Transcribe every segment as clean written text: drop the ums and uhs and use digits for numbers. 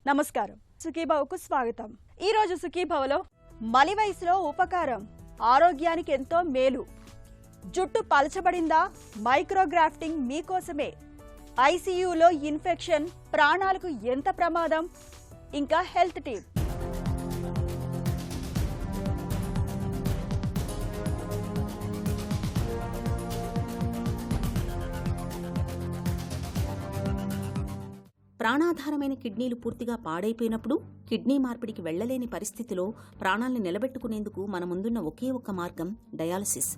నమస్కారం, సుఖీభవకు స్వాగతం. ఈ రోజు సుఖీభవలో మలి వయసులో ఉపకారం, ఆరోగ్యానికి ఎంతో మేలు, జుట్టు పలచబడిందా, మైక్రోగ్రాఫ్టింగ్ మీకోసమే, ఐసీయూలో ఇన్ఫెక్షన్ ప్రాణాలకు ఎంత ప్రమాదం, ఇంకా హెల్త్ టిప్. ప్రాణాధారమైన కిడ్నీలు పూర్తిగా పాడైపోయినప్పుడు కిడ్నీ మార్పిడికి వెళ్లలేని పరిస్థితిలో ప్రాణాల్ని నిలబెట్టుకునేందుకు మన ముందున్న ఒకే ఒక్క మార్గం డయాలసిస్.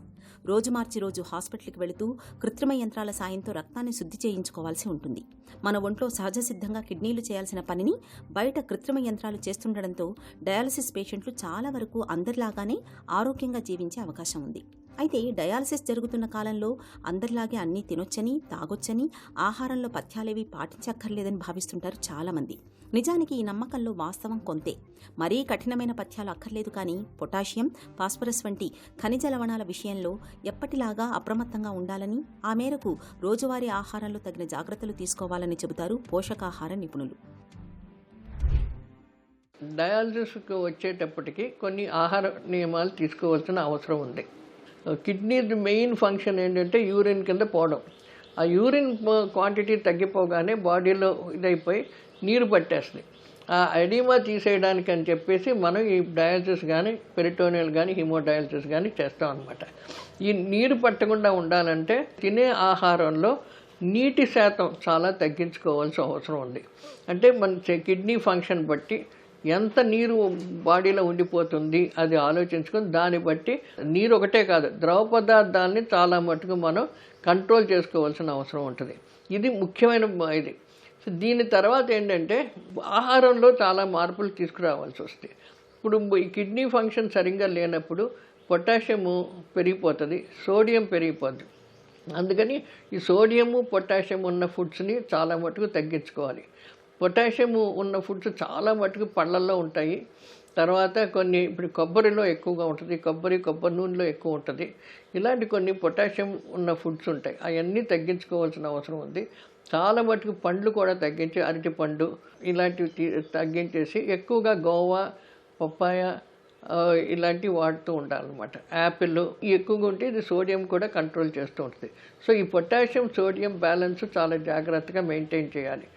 రోజు మార్చి రోజు హాస్పిటల్కి వెళుతూ కృత్రిమ యంత్రాల సాయంతో రక్తాన్ని శుద్ధి చేయించుకోవాల్సి ఉంటుంది. మన ఒంట్లో సహజ సిద్ధంగా కిడ్నీలు చేయాల్సిన పనిని బయట కృత్రిమ యంత్రాలు చేస్తుండటంతో డయాలసిస్ పేషెంట్లు చాలా వరకు అందరిలాగానే ఆరోగ్యంగా జీవించే అవకాశం ఉంది. అయితే డయాలసిస్ జరుగుతున్న కాలంలో అందరిలాగే అన్నీ తినొచ్చని, తాగొచ్చని, ఆహారంలో పథ్యాలేవి పాటించక్కర్లేదని భావిస్తుంటారు చాలామంది. నిజానికి ఈ నమ్మకంలో వాస్తవం కొంతే. మరీ కఠినమైన పథ్యాలు అక్కర్లేదు, కానీ పొటాషియం, ఫాస్ఫరస్ వంటి ఖనిజ లవణాల విషయంలో ఎప్పటిలాగా అప్రమత్తంగా ఉండాలని, ఆ మేరకు రోజువారీ ఆహారంలో తగిన జాగ్రత్తలు తీసుకోవాలని చెబుతారు పోషకాహార నిపుణులు. డయాలసిస్కి వచ్చేటప్పటికి కొన్ని ఆహార నియమాలు తీసుకోవాల్సిన అవసరం ఉంది. కిడ్నీ మెయిన్ ఫంక్షన్ ఏంటంటే యూరిన్ కింద పోవడం. ఆ యూరిన్ క్వాంటిటీ తగ్గిపోగానే బాడీలో ఇదైపోయి నీరు పట్టేస్తుంది. ఆ ఎడిమా తీసేయడానికి అని చెప్పేసి మనం ఈ డయాలసిస్ కానీ, పెరిటోనియల్ కానీ, హిమోడయాలసిస్ కానీ చేస్తాం అన్నమాట. ఈ నీరు పట్టకుండా ఉండాలంటే తినే ఆహారంలో నీటి శాతం చాలా తగ్గించుకోవాల్సిన అవసరం ఉంది. అంటే మన కిడ్నీ ఫంక్షన్ బట్టి ఎంత నీరు బాడీలో ఉండిపోతుంది అది ఆలోచించుకొని దాన్ని బట్టి నీరు ఒకటే కాదు, ద్రవ పదార్థాలని చాలా మటుకు మనం కంట్రోల్ చేసుకోవాల్సిన అవసరం ఉంటుంది. ఇది ముఖ్యమైన ఇది. దీని తర్వాత ఏంటంటే ఆహారంలో చాలా మార్పులు తీసుకురావాల్సి వస్తుంది. ఇప్పుడు ఈ కిడ్నీ ఫంక్షన్ సరిగ్గా లేనప్పుడు పొటాషియము పెరిగిపోతుంది, సోడియం పెరిగిపోద్ది. అందుకని ఈ సోడియము, పొటాషియం ఉన్న ఫుడ్స్ని చాలా మటుకు తగ్గించుకోవాలి. పొటాషియము ఉన్న ఫుడ్స్ చాలా మటుకు పళ్ళల్లో ఉంటాయి. తర్వాత కొన్ని ఇప్పుడు కొబ్బరిలో ఎక్కువగా ఉంటుంది, కొబ్బరి నూనెలో ఎక్కువ ఉంటుంది. ఇలాంటి కొన్ని పొటాషియం ఉన్న ఫుడ్స్ ఉంటాయి, అవన్నీ తగ్గించుకోవాల్సిన అవసరం ఉంది. చాలా మటుకు పండ్లు కూడా తగ్గించి, అరటి పండు ఇలాంటివి తగ్గించేసి ఎక్కువగా గోవా, పప్పాయ ఇలాంటివి వాడుతూ ఉండాలన్నమాట. యాపిల్ ఎక్కువగా ఉంటే ఇది సోడియం కూడా కంట్రోల్ చేస్తూ ఉంటుంది. సో ఈ పొటాషియం సోడియం బ్యాలెన్స్ చాలా జాగ్రత్తగా మెయింటైన్ చేయాలి.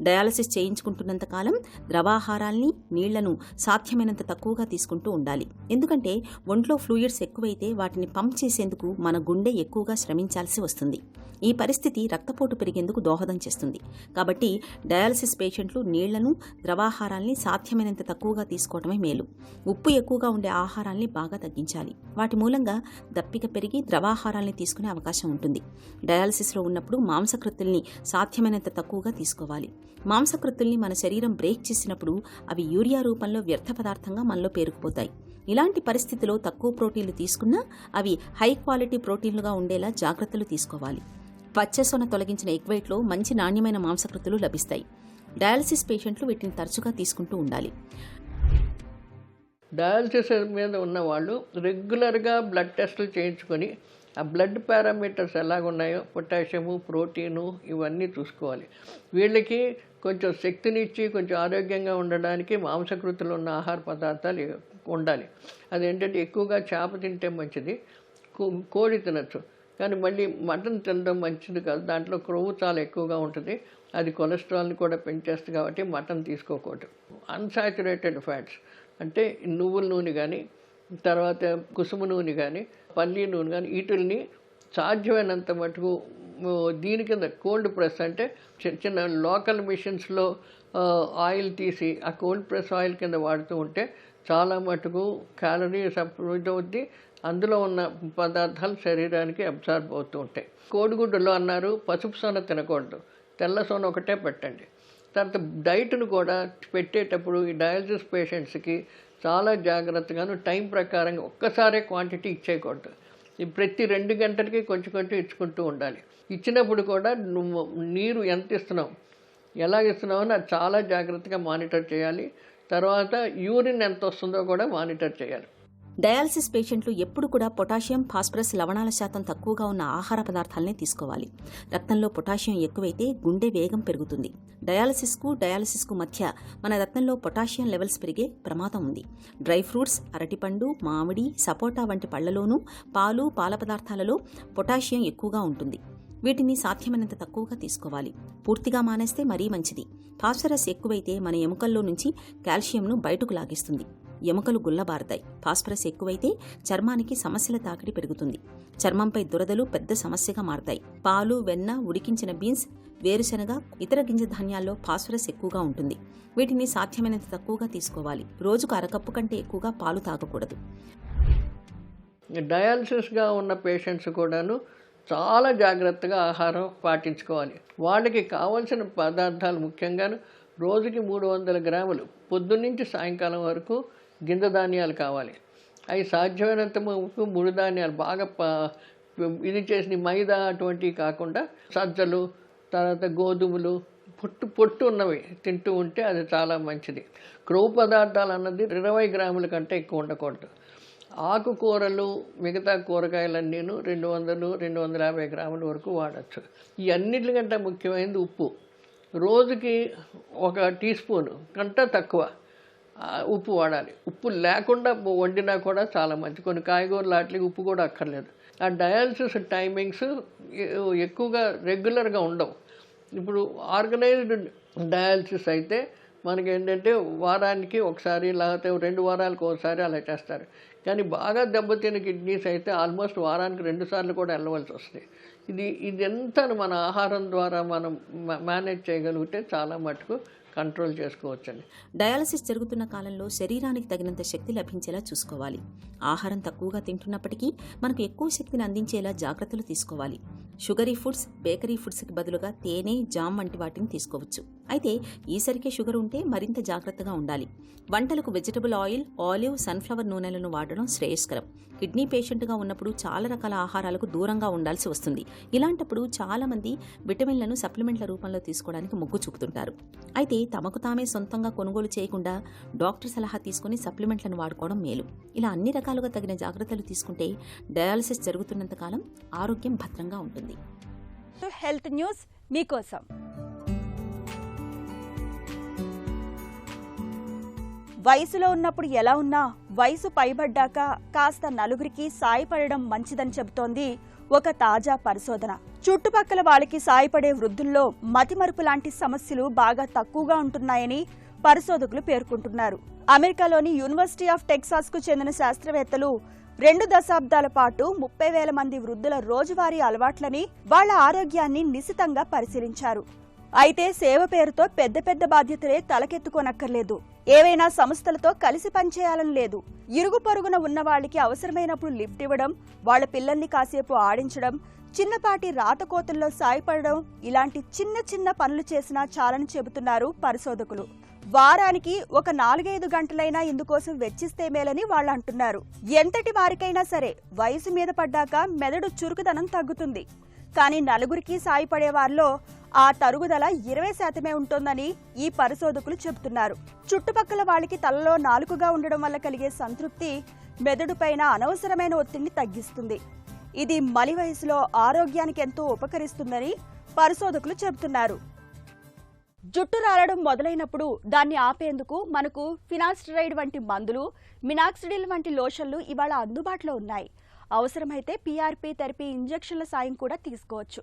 డయాలసిస్ చేయించుకుంటున్నంత కాలం ద్రవాహారాల్ని, నీళ్లను సాధ్యమైనంత తక్కువగా తీసుకుంటూ ఉండాలి. ఎందుకంటే ఒంట్లో ఫ్లూయిడ్స్ ఎక్కువైతే వాటిని పంప్ చేసేందుకు మన గుండె ఎక్కువగా శ్రమించాల్సి వస్తుంది. ఈ పరిస్థితి రక్తపోటు పెరిగేందుకు దోహదం చేస్తుంది. కాబట్టి డయాలసిస్ పేషెంట్లు నీళ్లను, ద్రవాహారాల్ని సాధ్యమైనంత తక్కువగా తీసుకోవడమే మేలు. ఉప్పు ఎక్కువగా ఉండే ఆహారాల్ని బాగా తగ్గించాలి. వాటి మూలంగా దప్పిక పెరిగి ద్రవాహారాల్ని తీసుకునే అవకాశం ఉంటుంది. డయాలసిస్లో ఉన్నప్పుడు మాంసకృత్తుల్ని సాధ్యమైనంత తక్కువగా తీసుకోవాలి. మాంసకృత్తుల్ని మన శరీరం బ్రేక్ చేసినప్పుడు అవి యూరియా రూపంలో వ్యర్థ పదార్థంగా మనలో పేరుకుపోతాయి. ఇలాంటి పరిస్థితిలో తక్కువ ప్రోటీన్లు తీసుకున్నా అవి హై క్వాలిటీ ప్రోటీన్లుగా ఉండేలా జాగ్రత్తలు తీసుకోవాలి. పచ్చసొన తొలగించిన ఎగ్ వైట్లో మంచి నాణ్యమైన మాంసకృతులు లభిస్తాయి. డయాలసిస్ పేషెంట్లు వీటిని తరచుగా తీసుకుంటూ ఉండాలి. డయాలసిస్ మీద ఉన్న వాళ్ళు రెగ్యులర్గా బ్లడ్ టెస్టులు చేయించుకొని ఆ బ్లడ్ పారామీటర్స్ ఎలాగున్నాయో, పొటాషియము, ప్రోటీను ఇవన్నీ చూసుకోవాలి. వీళ్ళకి కొంచెం శక్తినిచ్చి కొంచెం ఆరోగ్యంగా ఉండడానికి మాంసకృతులు ఉన్న ఆహార పదార్థాలు ఉండాలి. అదేంటంటే ఎక్కువగా చేప తింటే మంచిది, కోడి తినచ్చు, కానీ మళ్ళీ మటన్ తినడం మంచిది కాదు. దాంట్లో క్రొవ్వు చాలా ఎక్కువగా ఉంటుంది, అది కొలెస్ట్రాల్ని కూడా పెంచేస్తుంది. కాబట్టి మటన్ తీసుకోకూడదు. అన్సాచురేటెడ్ ఫ్యాట్స్ అంటే నువ్వుల నూనె కానీ, తర్వాత కుసుమ నూనె కానీ, పల్లి నూనె కానీ, వీటిల్ని సాధ్యమైనంత మటుకు దీని కింద కోల్డ్ ప్రెస్ అంటే చిన్న లోకల్ మిషన్స్లో ఆయిల్ తీసి ఆ కోల్డ్ ప్రెస్ ఆయిల్ కింద వాడుతూ ఉంటే చాలా మటుకు క్యాలరీ సప్రెస్ అవుద్ది. అందులో ఉన్న పదార్థాలు శరీరానికి అబ్జార్బ్ అవుతూ ఉంటాయి. కోడిగుడ్డులో అన్నారు పసుపు సొన తినకూడదు, తెల్ల సొన ఒకటే పెట్టండి. తర్వాత డైట్ను కూడా పెట్టేటప్పుడు ఈ డయాలసిస్ పేషెంట్స్కి చాలా జాగ్రత్తగాను టైం ప్రకారంగా ఒక్కసారే క్వాంటిటీ ఇచ్చేయకూడదు. ప్రతి 2 గంటలకి కొంచెం కొంచెం ఇచ్చుకుంటూ ఉండాలి. ఇచ్చినప్పుడు కూడా నువ్వు నీరు ఎంత ఇస్తున్నావు, ఎలా ఇస్తున్నావు అని అది చాలా జాగ్రత్తగా మానిటర్ చేయాలి. తర్వాత యూరిన్ ఎంత వస్తుందో కూడా మానిటర్ చేయాలి. డయాలసిస్ పేషెంట్లు ఎప్పుడు కూడా పొటాషియం, ఫాస్ఫరస్ లవణాల శాతం తక్కువగా ఉన్న ఆహార పదార్థాలనే తీసుకోవాలి. రక్తంలో పొటాషియం ఎక్కువైతే గుండె వేగం పెరుగుతుంది. డయాలసిస్కు మధ్య మన రక్తంలో పొటాషియం లెవెల్స్ పెరిగే ప్రమాదం ఉంది. డ్రై ఫ్రూట్స్, అరటిపండు, మామిడి, సపోటా వంటి పళ్లలోనూ పాలు, పాల పదార్థాలలో పొటాషియం ఎక్కువగా ఉంటుంది. వీటిని సాధ్యమైనంత తక్కువగా తీసుకోవాలి. పూర్తిగా మానేస్తే మరీ మంచిది. ఫాస్ఫరస్ ఎక్కువైతే మన ఎముకల్లో నుంచి కాల్షియంను బయటకు లాగిస్తుంది. ఎముకలు గుల్లబారుతాయి. ఫాస్ఫరస్ ఎక్కువైతే చర్మానికి సమస్యల తాకిడి పెరుగుతుంది. చర్మంపై దురదలు పెద్ద సమస్యగా మారతాయి. పాలు, వెన్న, ఉడికించిన బీన్స్, వేరుశనగ, ఇతర గింజ ధాన్యాల్లో ఫాస్ఫరస్ ఎక్కువగా ఉంటుంది. వీటిని సాధ్యమైనంత తక్కువగా తీసుకోవాలి. రోజుకు అరకప్పు కంటే ఎక్కువగా పాలు తాగకూడదు. డయాలసిస్గా ఉన్న పేషెంట్స్ కూడాను చాలా జాగ్రత్తగా ఆహారం పాటించుకోవాలి. వాళ్ళకి కావాల్సిన పదార్థాలు ముఖ్యంగా రోజుకి 300 గ్రాములు పొద్దున్నుంచి సాయంకాలం వరకు గింజ ధాన్యాలు కావాలి. అవి సాధ్యమైనంత ముడి ధాన్యాలు బాగా ఇది చేసిన మైదా అటువంటివి కాకుండా సజ్జలు, తర్వాత గోధుమలు, పొట్టు ఉన్నవి తింటూ ఉంటే అది చాలా మంచిది. క్రొవ్వు పదార్థాలు అన్నది 20 గ్రాముల కంటే ఎక్కువ ఉండకూడదు. ఆకుకూరలు, మిగతా కూరగాయలన్నీను 200-250 గ్రాముల వరకు వాడచ్చు. ఈ అన్నిటికంటే ముఖ్యమైనది ఉప్పు. రోజుకి 1 టీ స్పూను కంటే తక్కువ ఉప్పు వాడాలి. ఉప్పు లేకుండా వండినా కూడా చాలా మంచి. కొన్ని కాయగూరలు వాటికి ఉప్పు కూడా అక్కర్లేదు. ఆ డయాలసిస్ టైమింగ్స్ ఎక్కువగా రెగ్యులర్గా ఉండవు. ఇప్పుడు ఆర్గనైజ్డ్ డయాలసిస్ అయితే మనకి ఏంటంటే వారానికి ఒకసారి లేకపోతే 2 వారాలకు ఒకసారి అలా చేస్తారు. కానీ బాగా దెబ్బతిన్న కిడ్నీస్ అయితే ఆల్మోస్ట్ వారానికి 2 సార్లు కూడా వెళ్ళవలసి వస్తుంది. ఇదంతా మన ఆహారం ద్వారా మనం మేనేజ్ చేయగలిగితే చాలా మటుకు కంట్రోల్ చేసుకోవచ్చండి. డయాలసిస్ జరుగుతున్న కాలంలో శరీరానికి తగినంత శక్తి లభించేలా చూసుకోవాలి. ఆహారం తక్కువగా తింటున్నప్పటికీ మనకు ఎక్కువ శక్తిని అందించేలా జాగ్రత్తలు తీసుకోవాలి. షుగరీ ఫుడ్స్, బేకరీ ఫుడ్స్కి బదులుగా తేనె, జామ్ వంటి వాటిని తీసుకోవచ్చు. అయితే ఈసరికే షుగర్ ఉంటే మరింత జాగ్రత్తగా ఉండాలి. వంటలకు వెజిటబుల్ ఆయిల్, ఆలివ్, సన్ఫ్లవర్ నూనెలను వాడడం శ్రేయస్కరం. కిడ్నీ పేషెంట్గా ఉన్నప్పుడు చాలా రకాల ఆహారాలకు దూరంగా ఉండాల్సి వస్తుంది. ఇలాంటప్పుడు చాలామంది విటమిన్లను సప్లిమెంట్ల రూపంలో తీసుకోవడానికి మొగ్గు చూపుతుంటారు. అయితే తమకు తామే సొంతంగా కొనుగోలు చేయకుండా డాక్టర్ సలహా తీసుకుని సప్లిమెంట్లను వాడుకోవడం మేలు. ఇలా అన్ని రకాలుగా తగిన జాగ్రత్తలు తీసుకుంటే డయాలసిస్ జరుగుతున్నంత కాలం ఆరోగ్యం భద్రంగా ఉంటుంది. హెల్త్ న్యూస్ మీకోసం. వయసులో ఉన్నప్పుడు ఎలా ఉన్నా వయసు పైబడ్డాక కాస్త నలుగురికి సాయపడడం మంచిదని చెబుతోంది ఒక తాజా పరిశోధన. చుట్టుపక్కల వాళ్ళకి సాయపడే వృద్ధుల్లో మతిమరుపు లాంటి సమస్యలు బాగా తక్కువగా ఉంటున్నాయని పరిశోధకులు పేర్కొంటున్నారు. అమెరికాలోని యూనివర్సిటీ ఆఫ్ టెక్సాస్ కు చెందిన శాస్త్రవేత్తలు 2 దశాబ్దాల పాటు 30,000 మంది వృద్ధుల రోజువారీ అలవాట్లని, వాళ్ల ఆరోగ్యాన్ని నిశితంగా పరిశీలించారు. అయితే సేవ పేరుతో పెద్ద పెద్ద బాధ్యతలే తలకెత్తుకోనక్కర్లేదు. ఏవైనా సంస్థలతో కలిసి పనిచేయాలని లేదు. ఇరుగు పొరుగున ఉన్న వాళ్ళకి అవసరమైనప్పుడు లిఫ్ట్ ఇవ్వడం, వాళ్ల పిల్లల్ని కాసేపు ఆడించడం, చిన్నపాటి రాతకోతల్లో సాయపడడం, ఇలాంటి చిన్న చిన్న పనులు చేసినా చాలని చెబుతున్నారు పరిశోధకులు. వారానికి ఒక 4-5 గంటలైనా ఇందుకోసం వెచ్చిస్తే మేలని వాళ్ళు అంటున్నారు. ఎంతటి వారికైనా సరే వయసు మీద పడ్డాక మెదడు చురుకుదనం తగ్గుతుంది. కానీ నలుగురికి సాయపడే వారిలో ఆ తరుగుదల 20% ఉంటోందని ఈ పరిశోధకులు చెబుతున్నారు. చుట్టుపక్కల వాళ్ళకి తలలో నాలుకగా ఉండడం వల్ల కలిగే సంతృప్తి మెదడుపైన అనవసరమైన ఒత్తిడిని తగ్గిస్తుంది. ఇది మలి వయసులో ఆరోగ్యానికి ఎంతో ఉపకరిస్తుందని పరిశోధకులు చెబుతున్నారు. జుట్టు రాలడం మొదలైనప్పుడు దాన్ని ఆపేందుకు మనకు ఫినాస్టరైడ్ వంటి మందులు, మినాక్సిడిల్ వంటి లోషన్లు ఇవాళ అందుబాటులో ఉన్నాయి. అవసరమైతే PRP థెరపీ ఇంజెక్షన్ల సాయం కూడా తీసుకోవచ్చు.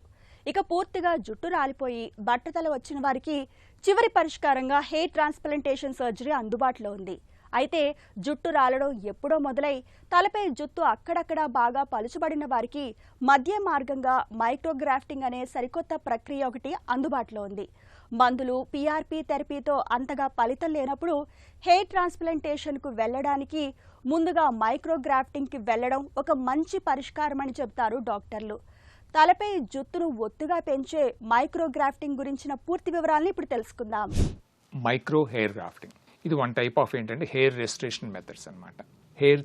ఇక పూర్తిగా జుట్టు రాలిపోయి బట్టతల వచ్చిన వారికి చివరి పరిష్కారంగా హెయిర్ ట్రాన్స్ప్లాంటేషన్ సర్జరీ అందుబాటులో ఉంది. అయితే జుట్టు రాలడం ఎప్పుడో మొదలై తలపై జుట్టు అక్కడక్కడ బాగా పలుచబడిన వారికి మధ్య మార్గంగా మైక్రోగ్రాఫ్టింగ్ అనే సరికొత్త ప్రక్రియ ఒకటి అందుబాటులో ఉంది. మందులు, PRP థెరపీతో అంతగా ఫలితం లేనప్పుడు హెయిర్ ట్రాన్స్ప్లాంటేషన్కు వెళ్లడానికి ముందుగా మైక్రోగ్రాఫ్టింగ్కి వెళ్లడం ఒక మంచి పరిష్కారం అని చెబుతారు డాక్టర్లు. తలపై జుట్టును ఒత్తుగా పెంచే మైక్రోగ్రాఫ్టింగ్ గురించిన పూర్తి వివరాలను ఇప్పుడు తెలుసుకుందాం. మైక్రో హెయిర్ గ్రాఫ్టింగ్ ఇది వన్ టైప్ ఆఫ్ ఏంటంటే హెయిర్ రెస్టరేషన్ మెథడ్స్ అన్నమాట. హెయిర్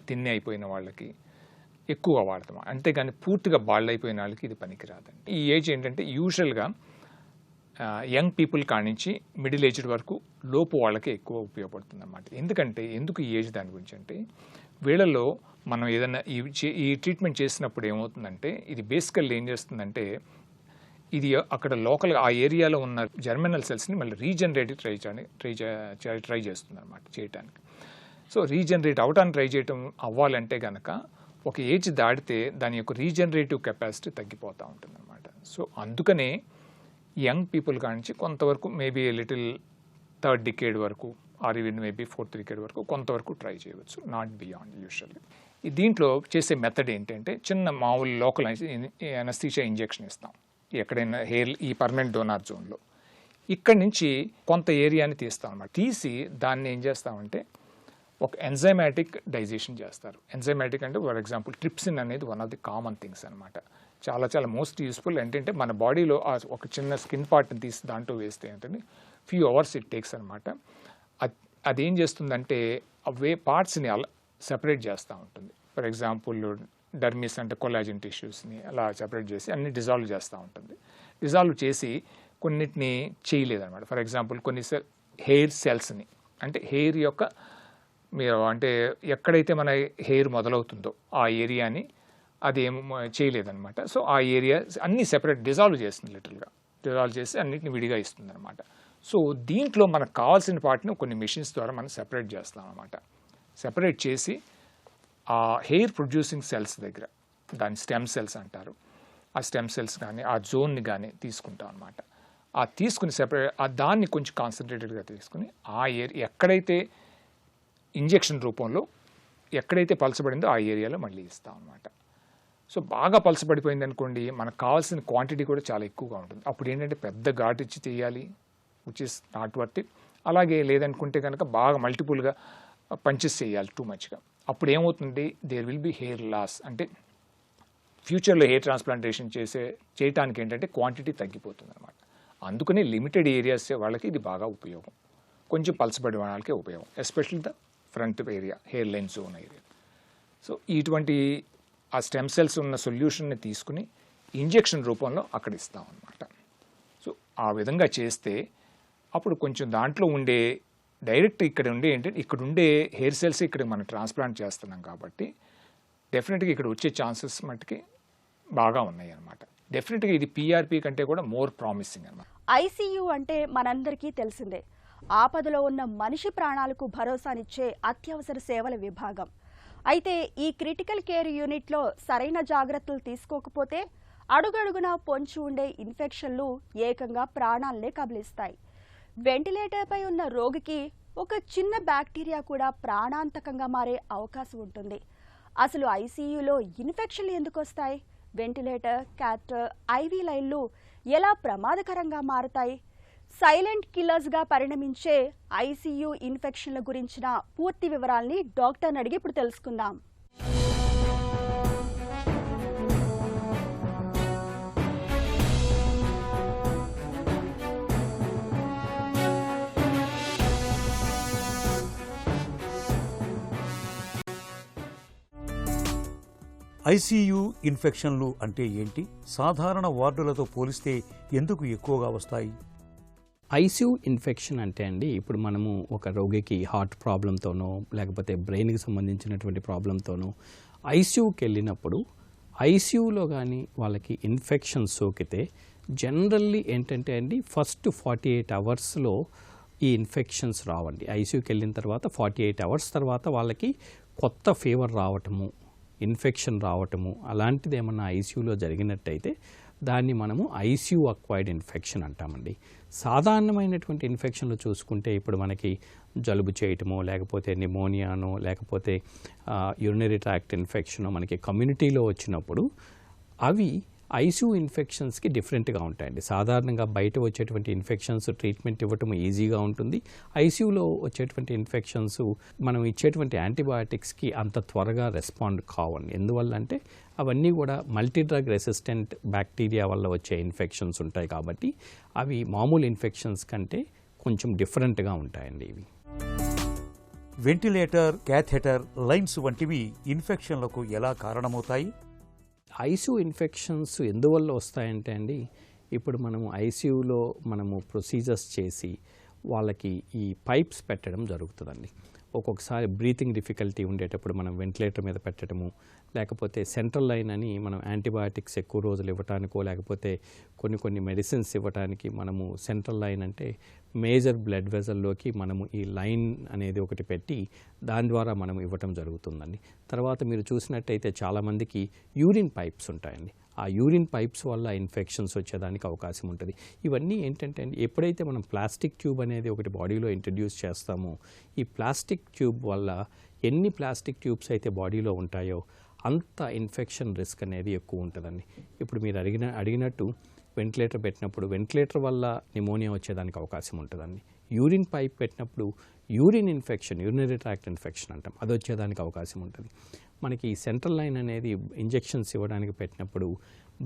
తిన్ని అయిపోయిన వాళ్ళకి ఎక్కువ వాడతాం, అంతేగాని పూర్తిగా బాల్డ్ అయిపోయిన వాళ్ళకి ఇది పనికిరాదండి. ఈ ఏజ్ ఏంటంటే యూజువల్గా యంగ్ పీపుల్ కానించి మిడిల్ ఏజ్డ్ వరకు లోపు వాళ్ళకి ఎక్కువ ఉపయోగపడుతుంది అన్నమాట. ఎందుకు ఈ ఏజ్ దాని గురించి అంటే వీళ్ళలో మనం ఏదైనా ఈ ట్రీట్మెంట్ చేసినప్పుడు ఏమవుతుందంటే ఇది బేసికల్ ఏం చేస్తుందంటే ఇది అక్కడ లోకల్గా ఆ ఏరియాలో ఉన్న జర్మినల్ సెల్స్ని మళ్ళీ రీజనరేట్ ట్రై చేస్తుంది అనమాట చేయటానికి. సో రీజనరేట్ అవటానికి ట్రై చేయటం అవ్వాలంటే కనుక ఒక ఏజ్ దాటితే దాని యొక్క రీజనరేటివ్ కెపాసిటీ తగ్గిపోతూ ఉంటుంది అనమాట. సో అందుకనే యంగ్ పీపుల్ కానించి కొంతవరకు మేబీ లిటిల్ థర్డ్ డికేడ్ వరకు or even maybe fourth decade వరకు కొంతవరకు ట్రై చేయవచ్చు, నాట్ బియాండ్ యూజువల్లీ. దీంట్లో చేసే మెథడ్ ఏంటంటే చిన్న మామూలు లోకల్ అనస్థీషియా ఇంజెక్షన్ ఇస్తాం ఎక్కడైనా హెయిర్ ఈ పర్మనెంట్ డోనార్ జోన్లో. ఇక్కడి నుంచి కొంత ఏరియాని తీస్తాం అన్నమాట. తీసి దాన్ని ఏం చేస్తామంటే ఒక ఎంజైమాటిక్ డైజెషన్ చేస్తారు. ఎంజైమాటిక్ అంటే ఫర్ ఎగ్జాంపుల్ ట్రిప్సిన్ అనేది one of the common things అనమాట. చాలా చాలా మోస్ట్ యూస్ఫుల్. ఏంటంటే మన బాడీలో ఒక చిన్న స్కిన్ పార్ట్ని తీసి దాంట్లో వేస్తే ఏంటంటే ఫ్యూ అవర్స్ ఇట్ టేక్స్ అనమాట. అదేం చేస్తుందంటే అవే పార్ట్స్ని అలా సెపరేట్ చేస్తూ ఉంటుంది. ఫర్ ఎగ్జాంపుల్ డర్మిస్ అంటే కొలాజిన్ టిష్యూస్ని అలా సెపరేట్ చేసి అన్ని డిజాల్వ్ చేస్తూ ఉంటుంది. డిజాల్వ్ చేసి కొన్నిటిని చేయలేదన్నమాట. ఫర్ ఎగ్జాంపుల్ కొన్ని హెయిర్ సెల్స్ని అంటే హెయిర్ యొక్క మీరు అంటే ఎక్కడైతే మన హెయిర్ మొదలవుతుందో ఆ ఏరియాని అదేం చేయలేదన్నమాట. సో ఆ ఏరియా అన్నీ సెపరేట్ డిజాల్వ్ చేస్తుంది, లిటరల్గా డిజాల్వ్ చేసి అన్నిటిని విడిగా ఇస్తుంది అనమాట. సో దీంట్లో మనకు కావాల్సిన పార్ట్ని కొన్ని మెషిన్స్ ద్వారా మనం సెపరేట్ చేస్తాం అనమాట. సెపరేట్ చేసి ఆ హెయిర్ ప్రొడ్యూసింగ్ సెల్స్ దగ్గర దాని స్టెమ్ సెల్స్ అంటారు, ఆ స్టెమ్ సెల్స్ కానీ ఆ జోన్ని కానీ తీసుకుంటాం అనమాట. ఆ తీసుకుని సెపరేట్ దాన్ని కొంచెం కాన్సన్ట్రేటెడ్గా తీసుకుని ఆ ఏరియా ఎక్కడైతే ఇంజెక్షన్ రూపంలో ఎక్కడైతే పలచబడిందో ఆ ఏరియాలో మళ్ళీ ఇస్తాం అనమాట. సో బాగా పలచబడిపోయింది అనుకోండి, మనకు కావాల్సిన క్వాంటిటీ కూడా చాలా ఎక్కువగా ఉంటుంది. అప్పుడు ఏంటంటే పెద్ద ఘాటు ఇచ్చి చేయాలి, which is not worth it. అలాగే లేదనుకుంటే కనుక బాగా మల్టిపుల్గా పంచెస్ చేయాలి టూ మచ్గా. అప్పుడు ఏమవుతుంది, there will be hair loss. అంటే ఫ్యూచర్లో హెయిర్ ట్రాన్స్ప్లాంటేషన్ చేయటానికి ఏంటంటే క్వాంటిటీ తగ్గిపోతుంది అనమాట. అందుకని లిమిటెడ్ ఏరియాస్ వాళ్ళకి ఇది బాగా ఉపయోగం, కొంచెం పలచబడి వాళ్ళకి ఉపయోగం, especially the front area, hair line zone area. So ఇటువంటి ఆ స్టెమ్ సెల్స్ ఉన్న సొల్యూషన్ని తీసుకుని ఇంజెక్షన్ రూపంలో అక్కడ ఇస్తాం అనమాట. సో ఆ విధంగా చేస్తే అప్పుడు కొంచెం దాంట్లో ఉండే డైరెక్ట్ ఇక్కడ ఉండే ఏంటంటే ఇక్కడ ఉండే హెయిర్ సెల్స్ ఇక్కడ మనం ట్రాన్స్ప్లాంట్ చేస్తున్నాం కాబట్టి డెఫినెట్గా ఇక్కడ వచ్చే ఛాన్సెస్ మట్టుకి బాగా ఉన్నాయి అనమాట. డెఫినెట్గా ఇది పీఆర్పీ కంటే కూడా మోర్ ప్రామిసింగ్ అనమాట. ఐసీయూ అంటే మనందరికీ తెలిసిందే, ఆపదలో ఉన్న మనిషి ప్రాణాలకు భరోసానిచ్చే అత్యవసర సేవల విభాగం. అయితే ఈ క్రిటికల్ కేర్ యూనిట్లో సరైన జాగ్రత్తలు తీసుకోకపోతే అడుగడుగునా పొంచి ఉండే ఇన్ఫెక్షన్లు ఏకంగా ప్రాణాలనే కబలిస్తాయి. వెంటిలేటర్పై ఉన్న రోగికి ఒక చిన్న బ్యాక్టీరియా కూడా ప్రాణాంతకంగా మారే అవకాశం ఉంటుంది. అసలు ఐసీయూలో ఇన్ఫెక్షన్లు ఎందుకు వస్తాయి? వెంటిలేటర్, క్యాథెటర్, ఐవీ లైన్లు ఎలా ప్రమాదకరంగా మారతాయి? సైలెంట్ కిల్లర్స్గా పరిణమించే ఐసీయూ ఇన్ఫెక్షన్ల గురించిన పూర్తి వివరాల్ని డాక్టర్ని అడిగి ఇప్పుడు తెలుసుకుందాం. ఐసీయూ ఇన్ఫెక్షన్లు అంటే ఏంటి? సాధారణ వార్డులతో పోలిస్తే ఎందుకు ఎక్కువగా వస్తాయి? ఐసీయూ ఇన్ఫెక్షన్ అంటే అండి, ఇప్పుడు మనము ఒక రోగికి హార్ట్ ప్రాబ్లంతోనో లేకపోతే బ్రెయిన్కి సంబంధించినటువంటి ప్రాబ్లంతోనో ఐసీయూకి వెళ్ళినప్పుడు ఐసీయూలో కానీ వాళ్ళకి ఇన్ఫెక్షన్ సోకితే జనరల్లీ ఏంటంటే అండి ఫస్ట్ 48 అవర్స్లో ఈ ఇన్ఫెక్షన్స్ రావండి. ఐసీయూకి వెళ్ళిన తర్వాత 48 అవర్స్ తర్వాత వాళ్ళకి కొత్త ఫీవర్ రావటము, ఇన్ఫెక్షన్ రావటము అలాంటిది ఏమన్నా ఐసీయూలో జరిగినట్టయితే దాన్ని మనము ఐసీయూ అక్వైర్డ్ ఇన్ఫెక్షన్ అంటామండి. సాధారణమైనటువంటి ఇన్ఫెక్షన్లు చూసుకుంటే ఇప్పుడు మనకి జలుబు చేయటమో లేకపోతే నిమోనియానో లేకపోతే యూరినరీ ట్రాక్ట్ ఇన్ఫెక్షనో మనకి కమ్యూనిటీలో వచ్చినప్పుడు అవి ఐసీయూ ఇన్ఫెక్షన్స్కి డిఫరెంట్గా ఉంటాయండి. సాధారణంగా బయట వచ్చేటువంటి ఇన్ఫెక్షన్స్ ట్రీట్మెంట్ ఇవ్వటం ఈజీగా ఉంటుంది. ఐసీయూలో వచ్చేటువంటి ఇన్ఫెక్షన్స్ మనం ఇచ్చేటువంటి యాంటీబయాటిక్స్కి అంత త్వరగా రెస్పాండ్ కావండి. ఎందువల్ల అంటే అవన్నీ కూడా మల్టీ డ్రగ్ రెసిస్టెంట్ బ్యాక్టీరియా వల్ల వచ్చే ఇన్ఫెక్షన్స్ ఉంటాయి కాబట్టి అవి మామూలు ఇన్ఫెక్షన్స్ కంటే కొంచెం డిఫరెంట్గా ఉంటాయండి. ఇవి వెంటిలేటర్, క్యాథెటర్, లైన్స్ వంటివి ఇన్ఫెక్షన్లకు ఎలా కారణమవుతాయి? ఐసీయూ ఇన్ఫెక్షన్స్ ఎందువల్ల వస్తాయంటే అండి, ఇప్పుడు మనము ఐసీయూలో మనము ప్రొసీజర్స్ చేసి వాళ్ళకి ఈ పైప్స్ పెట్టడం జరుగుతుందండి. ఒక్కొక్కసారి బ్రీతింగ్ డిఫికల్టీ ఉండేటప్పుడు మనం వెంటిలేటర్ మీద పెట్టడము, లేకపోతే సెంట్రల్ లైన్ అని మనం యాంటీబయాటిక్స్ ఎక్కువ రోజులు ఇవ్వటానికో లేకపోతే కొన్ని మెడిసిన్స్ ఇవ్వటానికి మనము సెంట్రల్ లైన్ అంటే మేజర్ బ్లడ్ వెజల్లోకి మనము ఈ లైన్ అనేది ఒకటి పెట్టి దాని ద్వారా మనం ఇవ్వటం జరుగుతుందండి. తర్వాత మీరు చూసినట్టయితే చాలామందికి యూరిన్ పైప్స్ ఉంటాయండి. ఆ యూరిన్ పైప్స్ వల్ల ఇన్ఫెక్షన్స్ వచ్చేదానికి అవకాశం ఉంటుంది. ఇవన్నీ ఏంటంటే ఎప్పుడైతే మనం ప్లాస్టిక్ ట్యూబ్ అనేది ఒకటి బాడీలో ఇంట్రడ్యూస్ చేస్తామో ఈ ప్లాస్టిక్ ట్యూబ్ వల్ల ఎన్ని ప్లాస్టిక్ ట్యూబ్స్ అయితే బాడీలో ఉంటాయో అంత ఇన్ఫెక్షన్ రిస్క్ అనేది ఎక్కువ ఉంటుందండి. ఇప్పుడు మీరు అడిగినట్టు వెంటిలేటర్ పెట్టినప్పుడు వెంటిలేటర్ వల్ల నిమోనియా వచ్చేదానికి అవకాశం ఉంటుందండి. యూరిన్ పైప్ పెట్టినప్పుడు urine infection, urinary tract infection అంటాం, అది వచ్చేదానికి అవకాశం ఉంటుంది. మనకి సెంట్రల్ లైన్ అనేది ఇంజెక్షన్స్ ఇవ్వడానికి పెట్టినప్పుడు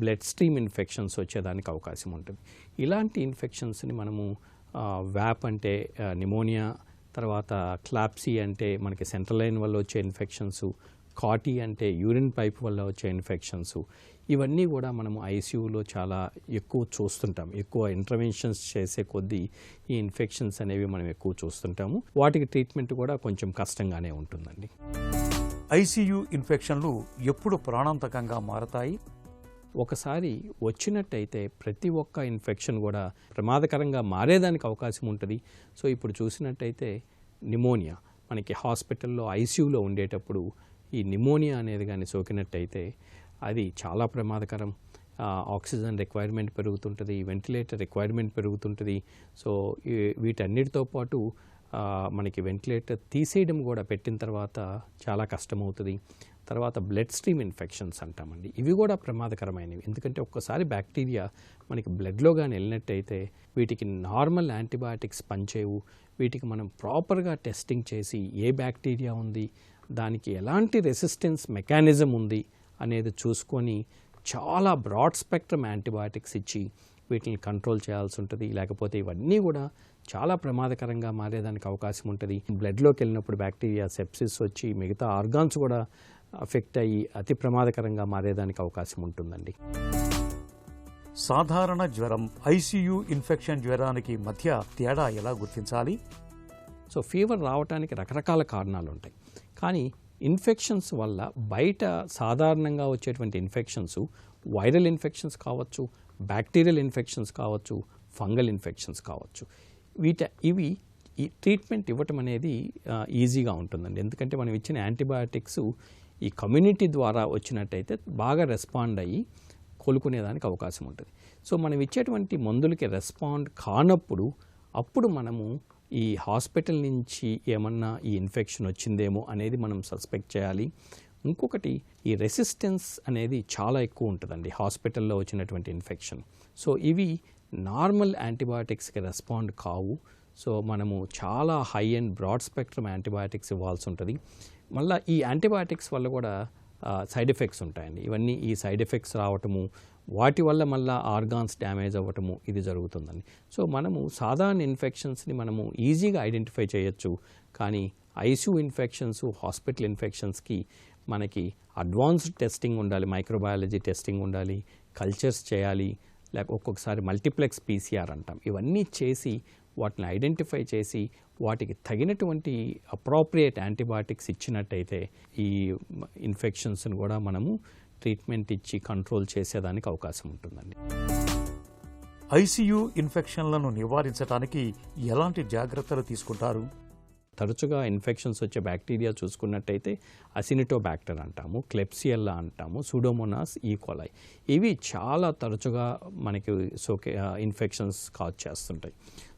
బ్లడ్ స్ట్రీమ్ ఇన్ఫెక్షన్స్ వచ్చేదానికి అవకాశం ఉంటుంది. ఇలాంటి ఇన్ఫెక్షన్స్ని మనము వ్యాప్ అంటే నిమోనియా, తర్వాత క్లాప్సీ అంటే మనకి సెంట్రల్ లైన్ వల్ల వచ్చే ఇన్ఫెక్షన్స్, కాటీ అంటే యూరిన్ పైప్ వల్ల వచ్చే ఇన్ఫెక్షన్స్, ఇవన్నీ కూడా మనము ఐసీయూలో చాలా ఎక్కువ చూస్తుంటాం. ఎక్కువ ఇంటర్వెన్షన్స్ చేసే కొద్దీ ఈ ఇన్ఫెక్షన్స్ అనేవి మనం ఎక్కువ చూస్తుంటాము. వాటికి ట్రీట్మెంట్ కూడా కొంచెం కష్టంగానే ఉంటుందండి. ఐసీయూ ఇన్ఫెక్షన్లు ఎప్పుడు ప్రాణాంతకంగా మారతాయి? ఒకసారి వచ్చినట్టయితే ప్రతి ఒక్క ఇన్ఫెక్షన్ కూడా ప్రమాదకరంగా మారేదానికి అవకాశం ఉంటుంది. సో ఇప్పుడు చూసినట్టయితే నిమోనియా మనకి హాస్పిటల్లో ఐసీయూలో ఉండేటప్పుడు ఈ నిమోనియా అనేది కానీ సోకినట్టయితే అది చాలా ప్రమాదకరం. ఆక్సిజన్ రిక్వైర్మెంట్ పెరుగుతుంటుంది, వెంటిలేటర్ రిక్వైర్మెంట్ పెరుగుతుంటుంది. సో వీటన్నిటితో పాటు మనకి వెంటిలేటర్ తీసేయడం కూడా పెట్టిన తర్వాత చాలా కష్టమవుతుంది. తర్వాత బ్లడ్ స్ట్రీమ్ ఇన్ఫెక్షన్స్ అంటామండి, ఇవి కూడా ప్రమాదకరమైనవి. ఎందుకంటే ఒక్కసారి బ్యాక్టీరియా మనకి బ్లడ్లో కానీ వెళ్ళినట్టయితే వీటికి నార్మల్ యాంటీబయాటిక్స్ పనిచేయవు. వీటికి మనం ప్రాపర్గా టెస్టింగ్ చేసి ఏ బ్యాక్టీరియా ఉంది, దానికి ఎలాంటి రెసిస్టెన్స్ మెకానిజం ఉంది అనేది చూసుకొని చాలా బ్రాడ్ స్పెక్ట్రమ్ యాంటీబయాటిక్స్ ఇచ్చి వీటిని కంట్రోల్ చేయాల్సి ఉంటుంది. లేకపోతే ఇవన్నీ కూడా చాలా ప్రమాదకరంగా మారేదానికి అవకాశం ఉంటుంది. బ్లడ్లోకి వెళ్ళినప్పుడు బ్యాక్టీరియా సెప్సిస్ వచ్చి మిగతా ఆర్గాన్స్ కూడా అఫెక్ట్ అయ్యి అతి ప్రమాదకరంగా మారేదానికి అవకాశం ఉంటుందండి. సాధారణ జ్వరం, ఐసీయూ ఇన్ఫెక్షన్ జ్వరానికి మధ్య తేడా ఎలా గుర్తించాలి? సో ఫీవర్ రావడానికి రకరకాల కారణాలు ఉంటాయి. కానీ ఇన్ఫెక్షన్స్ వల్ల బయట సాధారణంగా వచ్చేటువంటి ఇన్ఫెక్షన్స్ వైరల్ ఇన్ఫెక్షన్స్ కావచ్చు, బ్యాక్టీరియల్ ఇన్ఫెక్షన్స్ కావచ్చు, ఫంగల్ ఇన్ఫెక్షన్స్ కావచ్చు. ఇవి ఈ ట్రీట్మెంట్ ఇవ్వటం అనేది ఈజీగా ఉంటుందండి. ఎందుకంటే మనం ఇచ్చిన యాంటీబయాటిక్స్ ఈ కమ్యూనిటీ ద్వారా వచ్చినట్టయితే బాగా రెస్పాండ్ అయ్యి కోలుకునేదానికి అవకాశం ఉంటుంది. సో మనం ఇచ్చేటువంటి మందులకి రెస్పాండ్ కానప్పుడు అప్పుడు మనము ఈ హాస్పిటల్ నుంచి ఏమన్నా ఈ ఇన్ఫెక్షన్ వచ్చిందేమో అనేది మనం సస్పెక్ట్ చేయాలి. ఇంకొకటి ఈ రెసిస్టెన్స్ అనేది చాలా ఎక్కువ ఉంటుందండి హాస్పిటల్లో వచ్చినటువంటి ఇన్ఫెక్షన్. సో ఇవి నార్మల్ యాంటీబయాటిక్స్కి రెస్పాండ్ కావు. సో మనము చాలా high and broad spectrum antibiotics ఇవ్వాల్సి ఉంటుంది. మళ్ళీ ఈ యాంటీబయాటిక్స్ వల్ల కూడా సైడ్ ఎఫెక్ట్స్ ఉంటాయండి. ఇవన్నీ ఈ సైడ్ ఎఫెక్ట్స్ రావటము, వాటి వల్ల మళ్ళీ ఆర్గాన్స్ డ్యామేజ్ అవ్వటము ఇది జరుగుతుందండి. సో మనము సాధారణ ఇన్ఫెక్షన్స్ని మనము ఈజీగా ఐడెంటిఫై చేయొచ్చు. కానీ ఐసీయూ ఇన్ఫెక్షన్స్, హాస్పిటల్ ఇన్ఫెక్షన్స్కి మనకి అడ్వాన్స్డ్ టెస్టింగ్ ఉండాలి, మైక్రోబయాలజీ టెస్టింగ్ ఉండాలి, కల్చర్స్ చేయాలి, లేక ఒక్కొక్కసారి మల్టీప్లెక్స్ పీసీఆర్ అంటాం. ఇవన్నీ చేసి వాటిని ఐడెంటిఫై చేసి వాటికి తగినటువంటి అప్రోప్రియేట్ యాంటీబయాటిక్స్ ఇచ్చినట్టయితే ఈ ఇన్ఫెక్షన్స్ని కూడా మనము ట్రీట్మెంట్ ఇచ్చి కంట్రోల్ చేసేదానికి అవకాశం ఉంటుందండి. ఐసీయూ ఇన్ఫెక్షన్లను నివారించడానికి ఎలాంటి జాగ్రత్తలు తీసుకుంటారు? తరచుగా ఇన్ఫెక్షన్స్ వచ్చే బ్యాక్టీరియా చూసుకున్నట్టయితే అసినిటోబాక్టర్ అంటాము, క్లెప్సియల్లా అంటాము, సూడోమోనాస్ ఈకోలై, ఇవి చాలా తరచుగా మనకి ఇన్ఫెక్షన్స్ కాజ్ చేస్తుంటాయి.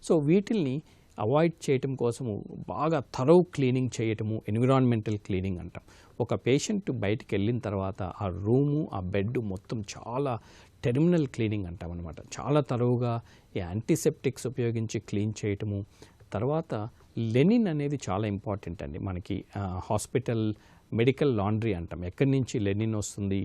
సో వీటిల్ని అవాయిడ్ చేయటం కోసము బాగా థరవ్ క్లీనింగ్ చేయటము, ఎన్విరాన్మెంటల్ క్లీనింగ్ అంటాం. ఒక పేషెంట్ బయటికి వెళ్ళిన తర్వాత ఆ రూము, ఆ బెడ్ మొత్తం చాలా టెర్మినల్ క్లీనింగ్ అంటాం అనమాట. చాలా థరవ్గా ఈ యాంటీసెప్టిక్స్ ఉపయోగించి క్లీన్ చేయటము. తర్వాత లెనిన్ అనేది చాలా ఇంపార్టెంట్ అండి మనకి. హాస్పిటల్ మెడికల్ లాండ్రీ అంటాం. ఎక్కడి నుంచి లెనిన్ వస్తుంది,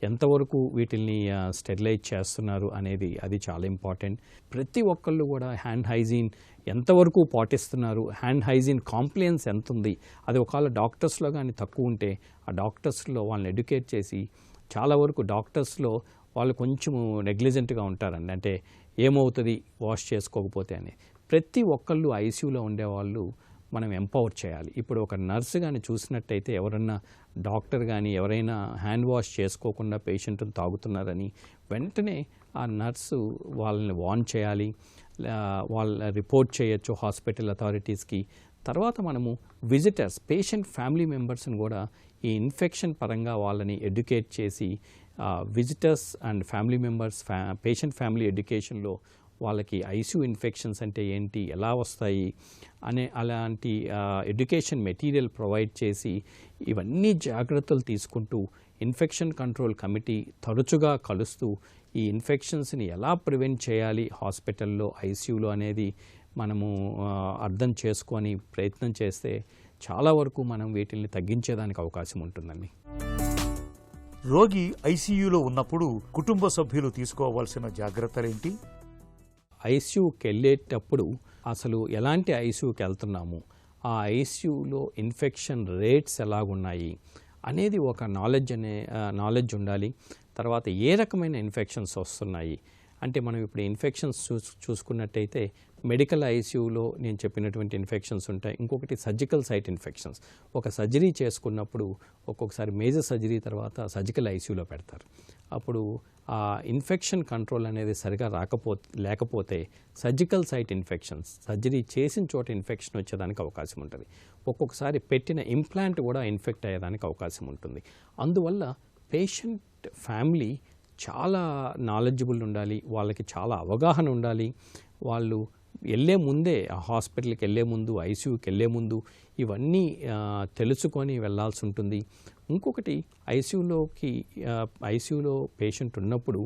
ఎంతవరకు వీటిని స్టెరిలైజ్ చేస్తున్నారు అనేది అది చాలా ఇంపార్టెంట్. ప్రతి ఒక్కళ్ళు కూడా హ్యాండ్ హైజీన్ ఎంతవరకు పాటిస్తున్నారు, హ్యాండ్ హైజీన్ కాంప్లయన్స్ ఎంత ఉంది, అది ఒకవేళ డాక్టర్స్లో కానీ తక్కువ ఉంటే ఆ డాక్టర్స్లో వాళ్ళని ఎడ్యుకేట్ చేసి, చాలా వరకు డాక్టర్స్లో వాళ్ళు కొంచెం నెగ్లిజెంట్గా ఉంటారండి. అంటే ఏమవుతుంది వాష్ చేసుకోకపోతే అని. ప్రతి ఒక్కళ్ళు ఐసీయూలో ఉండేవాళ్ళు మనం ఎంపవర్ చేయాలి. ఇప్పుడు ఒక నర్సు కానీ చూసినట్టయితే ఎవరన్నా డాక్టర్ కానీ ఎవరైనా హ్యాండ్ వాష్ చేసుకోకుండా పేషెంట్ని తాగుతున్నారని వెంటనే ఆ నర్సు వాళ్ళని వార్న్ చేయాలి, వాళ్ళ రిపోర్ట్ చేయొచ్చు హాస్పిటల్ అథారిటీస్కి. తర్వాత మనము విజిటర్స్, పేషెంట్ ఫ్యామిలీ మెంబర్స్ని కూడా ఈ ఇన్ఫెక్షన్ పరంగా వాళ్ళని ఎడ్యుకేట్ చేసి visitors and family members patient family ఎడ్యుకేషన్లో వాళ్ళకి ఐసీయూ ఇన్ఫెక్షన్స్ అంటే ఏంటి, ఎలా వస్తాయి అనే అలాంటి ఎడ్యుకేషన్ మెటీరియల్ ప్రొవైడ్ చేసి ఇవన్నీ జాగ్రత్తలు తీసుకుంటూ ఇన్ఫెక్షన్ కంట్రోల్ కమిటీ తరచుగా కలుస్తూ ఈ ఇన్ఫెక్షన్స్ని ఎలా ప్రివెంట్ చేయాలి హాస్పిటల్లో, ఐసీయూలో అనేది మనము అర్థం చేసుకొని ప్రయత్నం చేస్తే చాలా వరకు మనం వీటిని తగ్గించేదానికి అవకాశం ఉంటుందండి. రోగి ఐసీయూలో ఉన్నప్పుడు కుటుంబ సభ్యులు తీసుకోవాల్సిన జాగ్రత్తలేంటి? ఐసీయూకి వెళ్ళేటప్పుడు అసలు ఎలాంటి ఐసీయూకి వెళ్తున్నాము, ఆ ఐసీయూలో ఇన్ఫెక్షన్ రేట్స్ ఎలాగున్నాయి అనేది ఒక నాలెడ్జ్ ఉండాలి. తర్వాత ఏ రకమైన ఇన్ఫెక్షన్స్ వస్తున్నాయి అంటే మనం ఇప్పుడు ఇన్ఫెక్షన్స్ చూసుకున్నట్టయితే మెడికల్ ఐసీయూలో నేను చెప్పినటువంటి ఇన్ఫెక్షన్స్ ఉంటాయి. ఇంకొకటి సర్జికల్ సైట్ ఇన్ఫెక్షన్స్. ఒక సర్జరీ చేసుకున్నప్పుడు ఒక్కొక్కసారి మేజర్ సర్జరీ తర్వాత సర్జికల్ ఐసీయూలో పెడతారు. అప్పుడు ఆ ఇన్ఫెక్షన్ కంట్రోల్ అనేది సరిగా లేకపోతే సర్జికల్ సైట్ ఇన్ఫెక్షన్స్, సర్జరీ చేసిన చోట ఇన్ఫెక్షన్ వచ్చేదానికి అవకాశం ఉంటుంది. ఒక్కొక్కసారి పెట్టిన ఇంప్లాంట్ కూడా ఇన్ఫెక్ట్ అయ్యేదానికి అవకాశం ఉంటుంది. అందువల్ల పేషెంట్ ఫ్యామిలీ చాలా నాలెడ్జబుల్ ఉండాలి, వాళ్ళకి చాలా అవగాహన ఉండాలి. వాళ్ళు వెళ్ళే ముందే, ఆ హాస్పిటల్కి వెళ్ళే ముందు, ఐసీయూకి వెళ్ళే ముందు ఇవన్నీ తెలుసుకొని వెళ్ళాల్సి ఉంటుంది. ఇంకొకటి ఐసీయూలో పేషెంట్ ఉన్నప్పుడు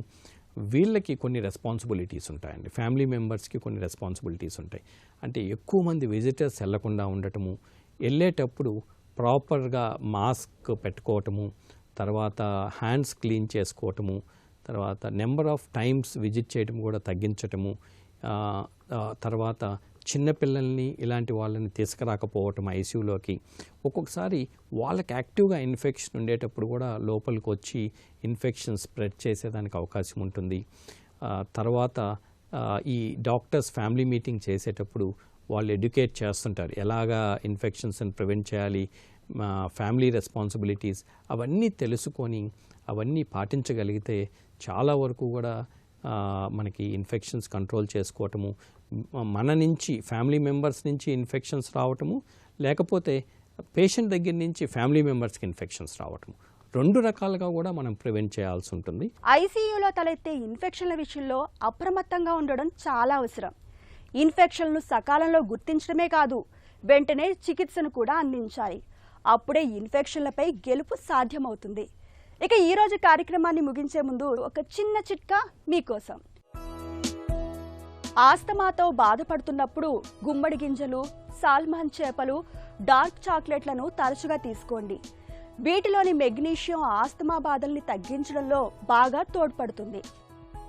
వీళ్ళకి కొన్ని రెస్పాన్సిబిలిటీస్ ఉంటాయండి, ఫ్యామిలీ మెంబర్స్కి కొన్ని రెస్పాన్సిబిలిటీస్ ఉంటాయి. అంటే ఎక్కువ మంది విజిటర్స్ వెళ్లకుండా ఉండటము, వెళ్ళేటప్పుడు ప్రాపర్గా మాస్క్ పెట్టుకోవటము, తర్వాత హ్యాండ్స్ క్లీన్ చేసుకోవటము, తర్వాత నెంబర్ ఆఫ్ టైమ్స్ విజిట్ చేయడం కూడా తగ్గించటము, తర్వాత చిన్నపిల్లల్ని ఇలాంటి వాళ్ళని తీసుకురాకపోవటం ఐసీయూలోకి. ఒక్కొక్కసారి వాళ్ళకి యాక్టివ్గా ఇన్ఫెక్షన్ ఉండేటప్పుడు కూడా లోపలికి వచ్చి ఇన్ఫెక్షన్ స్ప్రెడ్ చేసేదానికి అవకాశం ఉంటుంది. తర్వాత ఈ డాక్టర్స్ ఫ్యామిలీ మీటింగ్ చేసేటప్పుడు వాళ్ళు ఎడ్యుకేట్ చేస్తుంటారు, ఎలాగా ఇన్ఫెక్షన్స్ని ప్రివెంట్ చేయాలి, ఫ్యామిలీ రెస్పాన్సిబిలిటీస్ అవన్నీ తెలుసుకొని అవన్నీ పాటించగలిగితే చాలా వరకు కూడా మనకి ఇన్ఫెక్షన్స్ కంట్రోల్ చేసుకోవటము, మన నుంచి ఫ్యామిలీ మెంబర్స్ నుంచి ఇన్ఫెక్షన్స్ రావటము, లేకపోతే పేషెంట్ దగ్గర నుంచి ఫ్యామిలీ మెంబర్స్కి ఇన్ఫెక్షన్స్ రావటము, రెండు రకాలుగా కూడా మనం ప్రివెంట్ చేయాల్సి ఉంటుంది. ఐసీయూలో తలెత్తే ఇన్ఫెక్షన్ల విషయంలో అప్రమత్తంగా ఉండడం చాలా అవసరం. ఇన్ఫెక్షన్లను సకాలంలో గుర్తించడమే కాదు, వెంటనే చికిత్సను కూడా అందించాలి. అప్పుడే ఇన్ఫెక్షన్లపై గెలుపు సాధ్యమవుతుంది. ఇక ఈరోజు కార్యక్రమాన్ని ముగించే ముందు ఒక చిన్న చిట్కా మీకోసం. ఆస్తమాతో బాధపడుతున్నప్పుడు గుమ్మడి గింజలు, సాల్మన్ చేపలు, డార్క్ చాక్లెట్లను తరచుగా తీసుకోండి. వీటిలోని మెగ్నీషియం ఆస్తమా బాధల్ని తగ్గించడంలో బాగా తోడ్పడుతుంది.